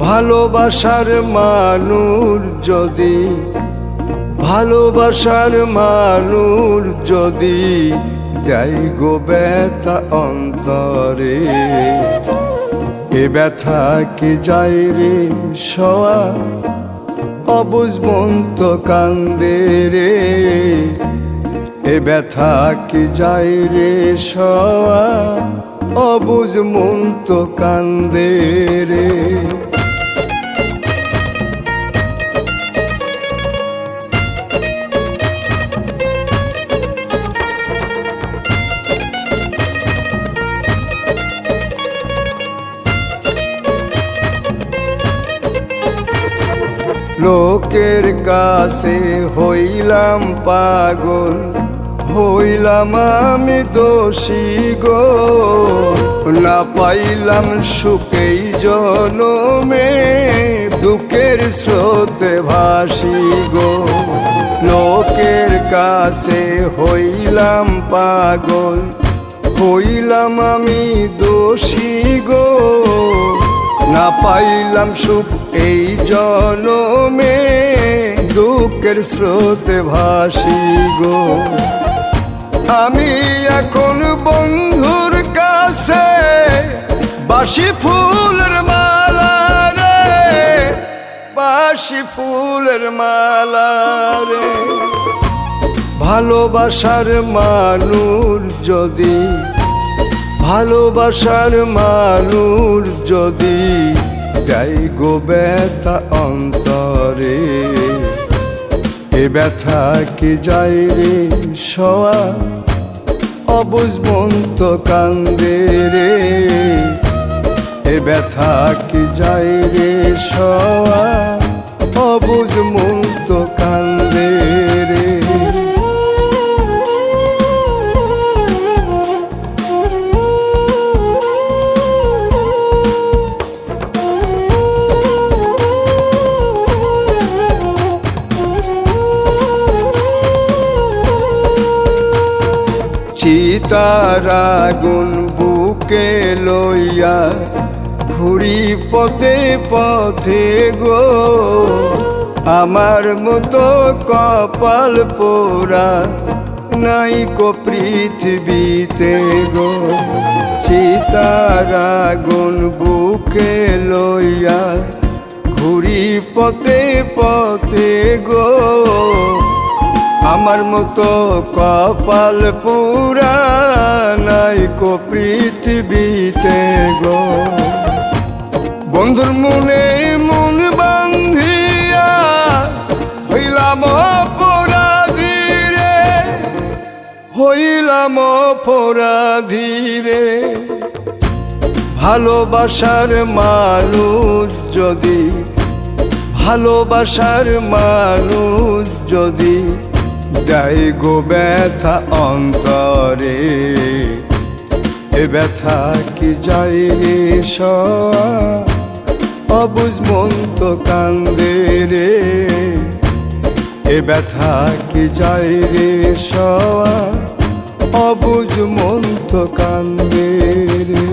ভালোবাসার মানুষ যদি, ভালোবাসার মানুষ যদি দেয় গো ব্যথা অন্তরে, এ ব্যথা কি যায় রে সওয়া অবুঝ মন তো কান্দে রে, এ ব্যথা কি যায় রে সওয়া অবুঝ মন তো কান্দে রে। লোকের কাছে হইলাম পাগল, হইলাম আমি দোষী গো, না পাইলাম সুখেই জনমে দুঃখের স্রোতে ভাসি গো। লোকের কাছে হইলাম পাগল, হইলাম আমি দোষী গো, না পাইলাম সুখ এই জনমে দুঃখের স্রোতে ভাসি গো। আমি এখন বন্ধুর কাছে বাসি ফুলের মালা রে, বাসি ফুলের মালা রে। ভালোবাসার মানুষ যদি, ভালোবাসার মানুষ যদি দেয় গো ব্যথা অন্তরে, এ ব্যথা কি যায় রে সওয়া অবুঝ মন তো কান্দে রে, এ ব্যথা কি যায় রে সওয়া অবুঝ মন তো কান্দে রে। চিতার আগুন বুকে লইয়া ঘুরি পথে পথে গো, আমার মতো কপাল পোড়া নাই কো পৃথিবীতে গো। চিতার আগুন বুকে লইয়া ঘুরি পথে পথে গো, আমার মতো কপাল পুরা নাই কো পৃথিবীতে গো। বন্ধুর মনে মন বান্ধিয়া হইলাম অপরাধী রে, হইলাম অপরাধী রে। ভালোবাসার মানুষ যদি, ভালোবাসার মানুষ যদি দেয় গো ব্যথা অন্তরে, এ ব্যথা কি যায় রে সওয়া অবুঝ মন তো কান্দে রে, এ ব্যথা কি যায় রে সওয়া অবুঝ মন তো কান্দে রে।